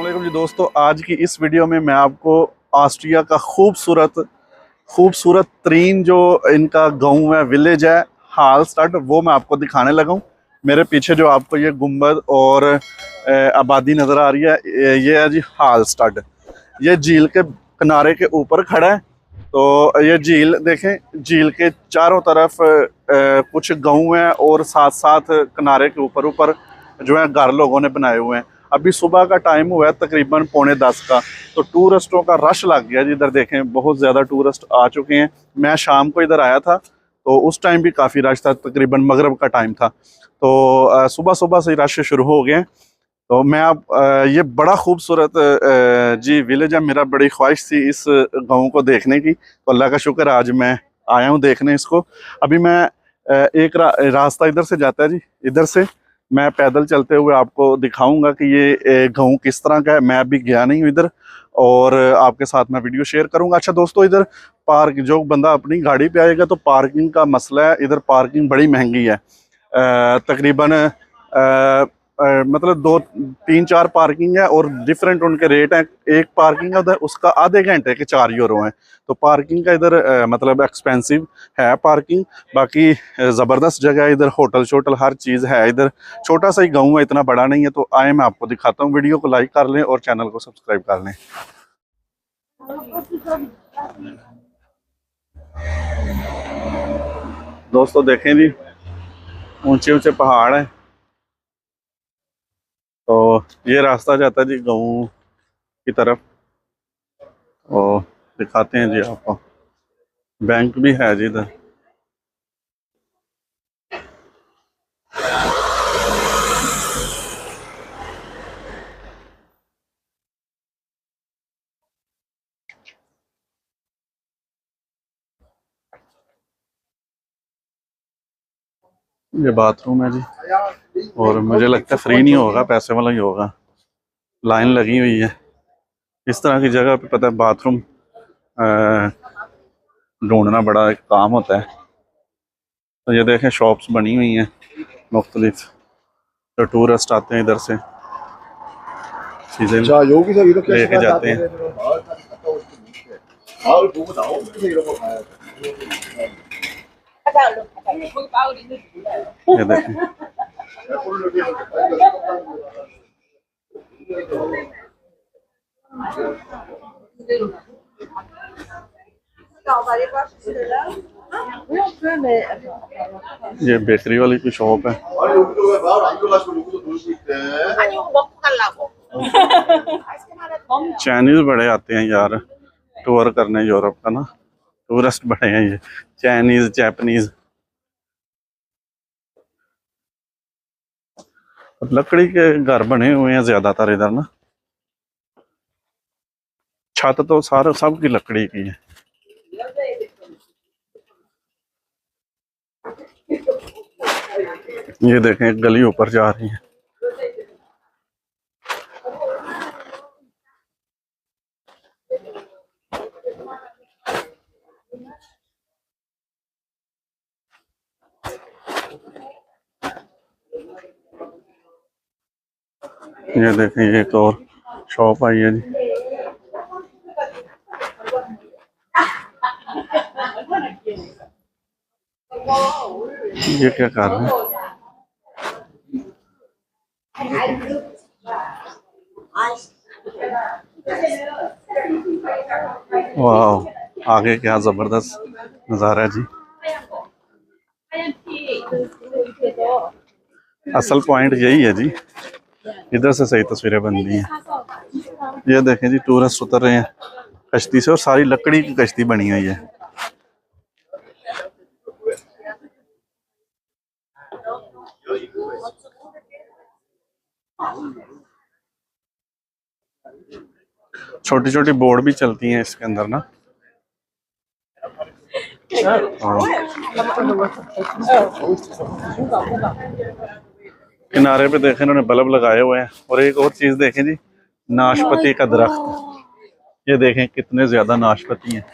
जी दोस्तों, आज की इस वीडियो में मैं आपको ऑस्ट्रिया का खूबसूरत तरीन जो इनका गांव है, विलेज है, हालस्टाड, वो मैं आपको दिखाने लगा हूँ। मेरे पीछे जो आपको ये गुंबद और आबादी नज़र आ रही है, ये है जी हालस्टाड। ये झील के किनारे के ऊपर खड़ा है। तो ये झील देखें, झील के चारों तरफ कुछ गांव हैं और साथ साथ किनारे के ऊपर ऊपर जो है घर लोगों ने बनाए हुए हैं। अभी सुबह का टाइम हुआ है तकरीबन 9:45 का, तो टूरिस्टों का रश लग गया जी। इधर देखें, बहुत ज़्यादा टूरिस्ट आ चुके हैं। मैं शाम को इधर आया था तो उस टाइम भी काफ़ी रश था, तकरीबन मगरिब का टाइम था। तो सुबह सुबह से ही रश शुरू हो गए। तो मैं अब ये बड़ा खूबसूरत जी विलेज है। मेरा बड़ी ख्वाहिश थी इस गाँव को देखने की, तो अल्लाह का शुक्र आज मैं आया हूँ देखने इसको। अभी मैं एक रास्ता इधर से जाता है जी, इधर से मैं पैदल चलते हुए आपको दिखाऊंगा कि ये गाँव किस तरह का है। मैं अभी गया नहीं हूँ इधर, और आपके साथ मैं वीडियो शेयर करूंगा। अच्छा दोस्तों, इधर पार्क, जो बंदा अपनी गाड़ी पे आएगा तो पार्किंग का मसला है। इधर पार्किंग बड़ी महंगी है। तकरीबन मतलब 2 3 4 पार्किंग है और डिफरेंट उनके रेट हैं। एक पार्किंग है उधर, उसका आधे घंटे के 4 यूरो हैं। तो पार्किंग का इधर मतलब एक्सपेंसिव है पार्किंग। बाकी ज़बरदस्त जगह है इधर, होटल शोटल हर चीज़ है इधर। छोटा सा ही गाँव है, इतना बड़ा नहीं है। तो आए मैं आपको दिखाता हूँ। वीडियो को लाइक कर लें और चैनल को सब्सक्राइब कर लें। दोस्तों देखें जी, ऊंचे ऊंचे पहाड़ हैं। तो ये रास्ता जाता है जी गाँव की तरफ। और दिखाते हैं जी आपको, बैंक भी है जी इधर। ये बाथरूम है जी, और मुझे लगता है फ्री नहीं होगा, पैसे वाला ही होगा। लाइन लगी हुई है। इस तरह की जगह पे पता है बाथरूम ढूंढना बड़ा एक काम होता है। तो ये देखें, शॉप्स बनी हुई हैं मुख्तलिफ। तो टूरिस्ट आते हैं इधर से चीज़ें लेके जाते हैं। ये देखें, ये बेकरी वाली की शॉप है। चाइनीज बड़े आते हैं यार टूर करने यूरोप का ना। टूरिस्ट बड़े हैं ये, चाइनीज, जापानीज। लकड़ी के घर बने हुए हैं ज्यादातर इधर ना। छत तो सारे सब की लकड़ी की है। ये देखें, एक गली ऊपर जा रही है। ये देखें, एक और शॉप आई है जी। ये क्या कर रहे हैं? वाह, आगे क्या जबरदस्त नज़ारा है जी। असल पॉइंट यही है जी, इधर से सही तस्वीरें बनती हैं। ये देखें जी, टूरिस्ट उतर रहे हैं कश्ती से, और सारी लकड़ी की कश्ती बनी हुई है। छोटी छोटी बोर्ड भी चलती हैं इसके अंदर ना। किनारे पे देखें, इन्होंने बल्ब लगाए हुए हैं। और एक और चीज देखें जी, नाशपती का दरख्त। ये देखें कितने ज्यादा नाशपती हैं।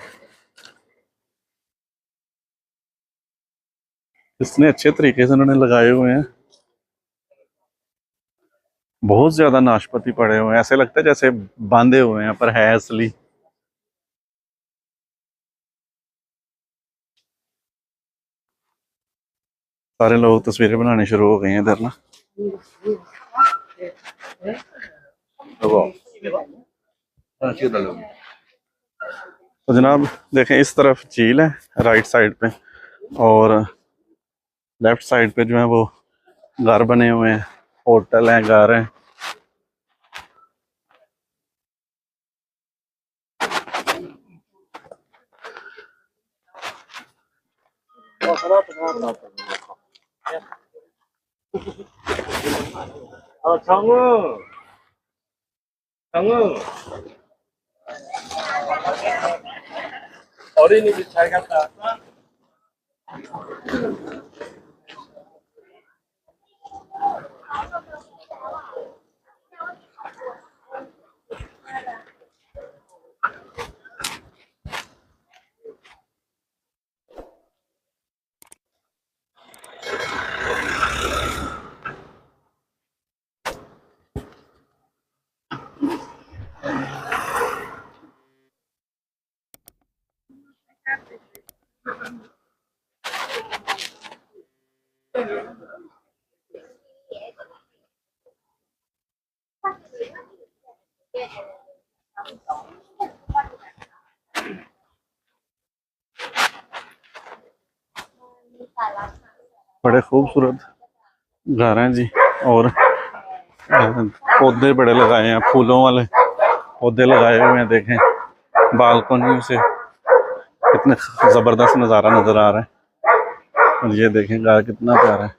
इतने अच्छे तरीके से उन्होंने लगाए हुए हैं। बहुत ज्यादा नाशपाती पड़े हुए हैं, ऐसे लगता है जैसे बांधे हुए हैं, पर है असली। सारे लोग तस्वीरें बनाने शुरू हो गए हैं इधर ना। तो जनाब देखें, इस तरफ झील है राइट साइड पे, और लेफ्ट साइड पे जो है वो घर बने हुए हैं, होटल हैं, घर हैं। 정우, 정우, 어린이집 잘 갔다 왔어? बड़े खूबसूरत घर हैं जी, और पौधे बड़े लगाए हैं, फूलों वाले पौधे लगाए हुए हैं। देखें बालकनियों से कितने जबरदस्त नज़ारा नजर आ रहा है। और ये देखें घर कितना प्यारा है।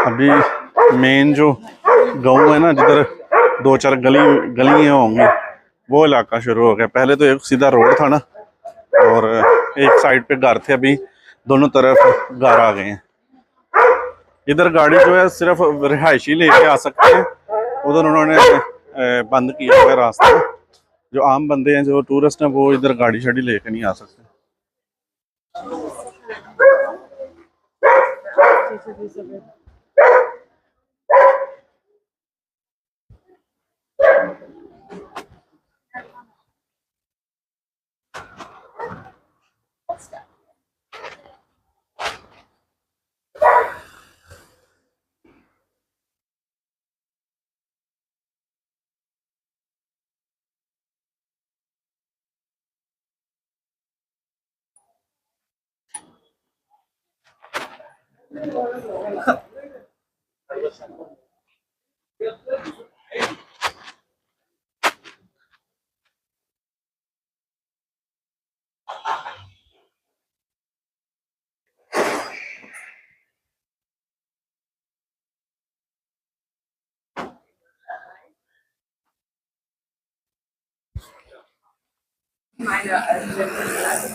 अभी मेन जो गांव है ना, जिधर दो चार गलियां होंगी, वो इलाका शुरू हो गया। पहले तो एक सीधा रोड था ना, और एक साइड पे घर थे, अभी दोनों तरफ घर आ गए हैं। इधर गाड़ी जो है सिर्फ रिहायशी लेके आ सकते हैं, उधर उन्होंने बंद किया हुआ है रास्ता। जो आम बंदे हैं, जो टूरिस्ट हैं, वो इधर गाड़ी शाड़ी लेके नहीं आ सकते।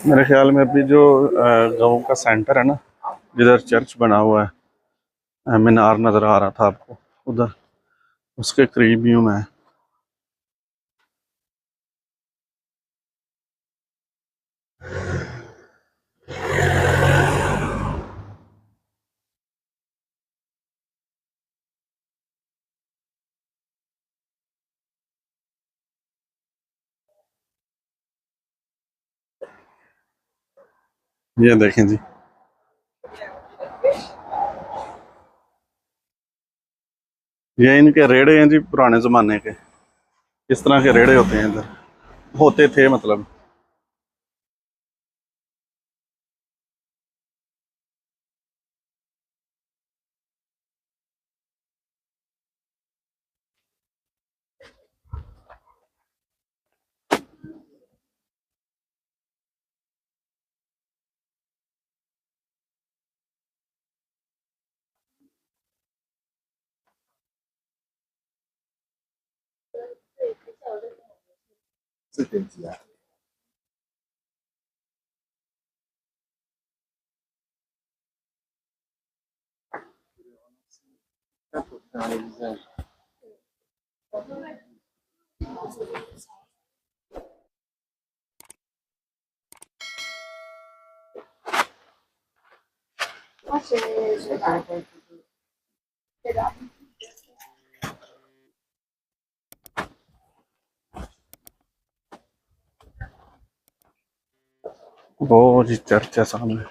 मेरे ख्याल में अभी जो गांव का सेंटर है ना, जिधर चर्च बना हुआ है, मीनार नजर आ रहा था आपको उधर, उसके करीब ही हूँ मैं। ये देखें जी, ये इनके रेड़े हैं जी, पुराने जमाने के। इस तरह के रेड़े होते हैं इधर, होते थे मतलब। वो जी चर्च है सामने,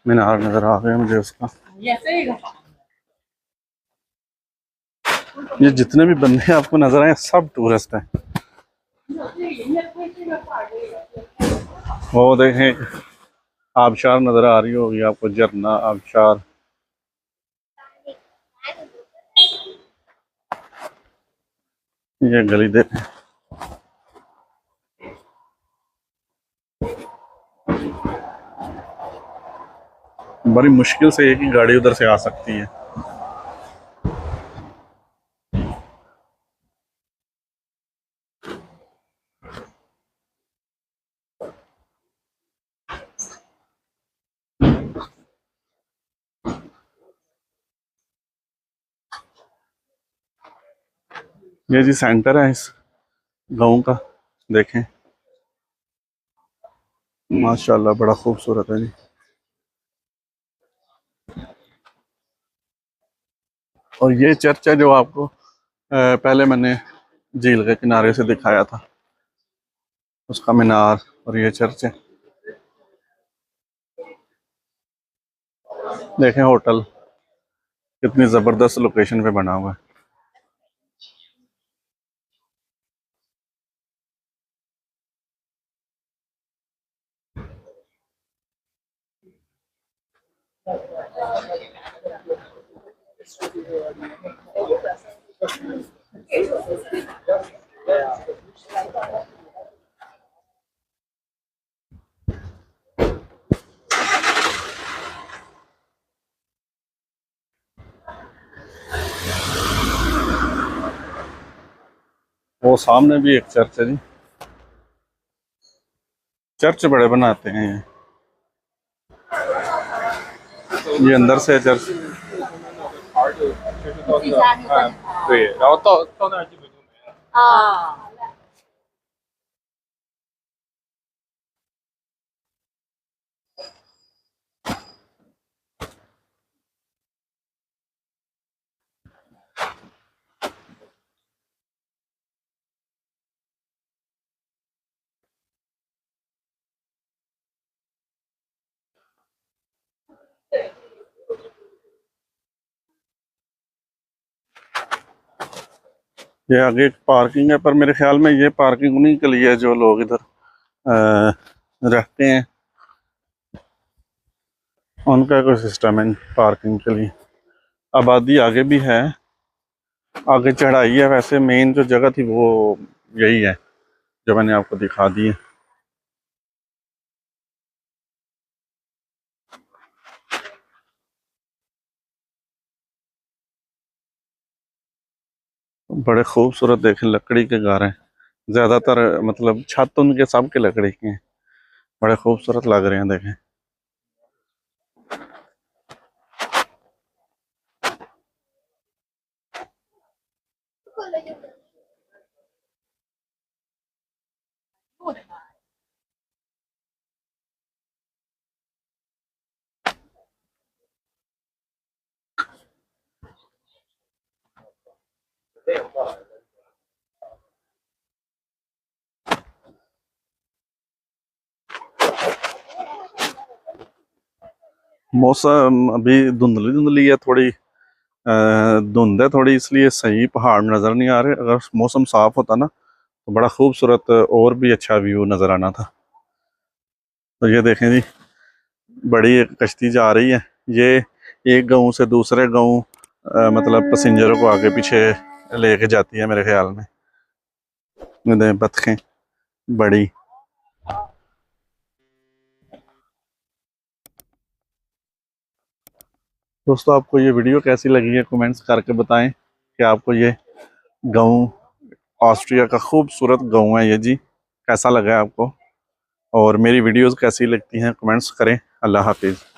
मीनार नजर आ गया मुझे उसका। ये जितने भी बंदे आपको नजर आए सब टूरिस्ट हैं। वो देखें आबशार नजर आ रही होगी आपको, झरना आबशार। ये गली देखें, बड़ी मुश्किल से एक ही गाड़ी उधर से आ सकती है। ये जी सेंटर है इस गांव का, देखें माशाल्लाह बड़ा खूबसूरत है जी। और ये चर्च है जो आपको पहले मैंने झील के किनारे से दिखाया था, उसका मीनार और ये चर्च है। देखें होटल कितनी ज़बरदस्त लोकेशन पे बना हुआ है। वो सामने भी एक चर्च है जी, चर्च बड़े बनाते हैं ये अंदर से चर्च। 对，然后到那儿基本就没了。ये आगे एक पार्किंग है, पर मेरे ख्याल में ये पार्किंग उन्हीं के लिए है जो लोग इधर रहते हैं, उनका कोई सिस्टम है पार्किंग के लिए। आबादी आगे भी है, आगे चढ़ाई है, वैसे मेन जो जगह थी वो यही है जो मैंने आपको दिखा दी है। बड़े खूबसूरत देखें लकड़ी के घर हैं ज़्यादातर, मतलब छत उनके सब के लकड़ी के हैं, बड़े खूबसूरत लग रहे हैं देखें। मौसम अभी धुंधली धुंधली है थोड़ी, धुंध है थोड़ी, इसलिए सही पहाड़ नज़र नहीं आ रहे। अगर मौसम साफ होता ना तो बड़ा खूबसूरत और भी अच्छा व्यू नज़र आना था। तो ये देखें जी बड़ी एक कश्ती जा रही है, ये एक गांव से दूसरे गांव मतलब पैसेंजरों को आगे पीछे लेके जाती है मेरे ख्याल में। बतखें बड़ी। दोस्तों आपको ये वीडियो कैसी लगी है कमेंट्स करके बताएं कि आपको ये गांव, ऑस्ट्रिया का खूबसूरत गांव है ये जी, कैसा लगा है आपको, और मेरी वीडियोस कैसी लगती हैं कमेंट्स करें। अल्लाह हाफिज़।